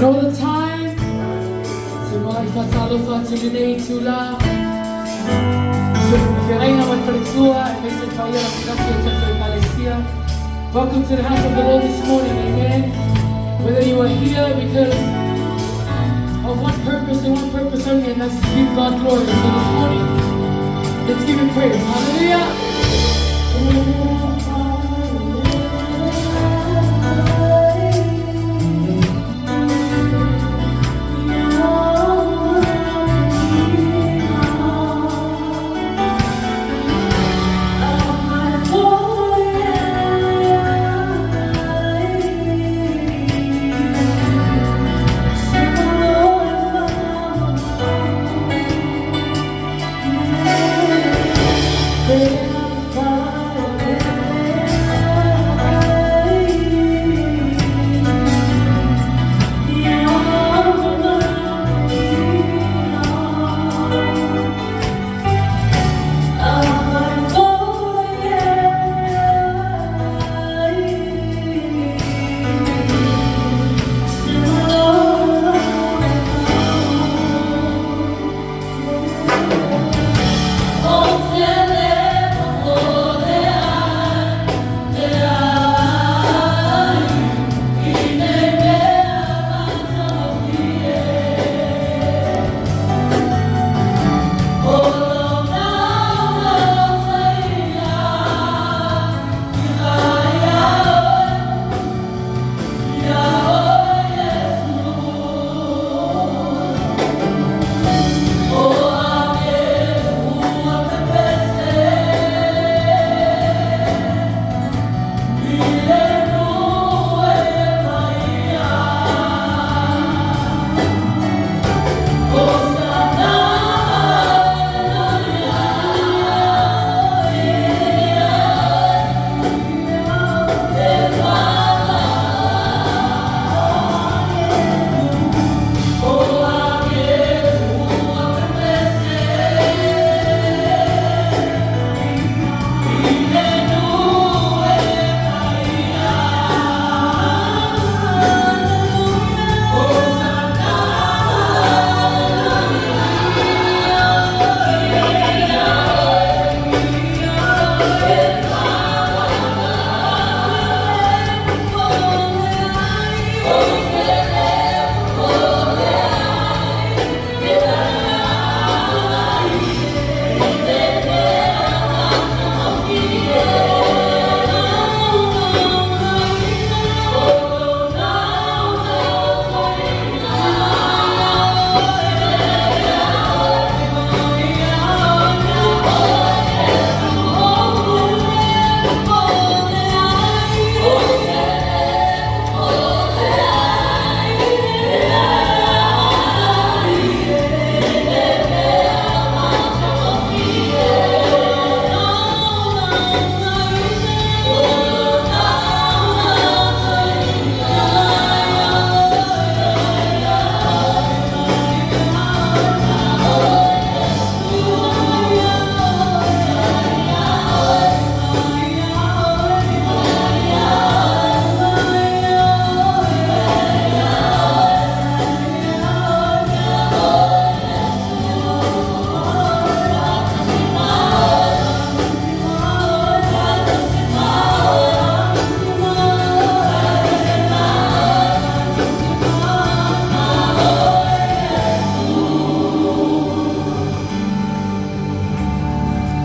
know the time. Simula ifatalo fa tuminay tula. So, fiyain naman palisua, and may sinfaya ng Iglesia Church of Palestina. Welcome to the house of the Lord this morning, amen. Whether you are here because of one purpose and one purpose only, and that's to give God glory. So this morning, let's give Him praise. Hallelujah.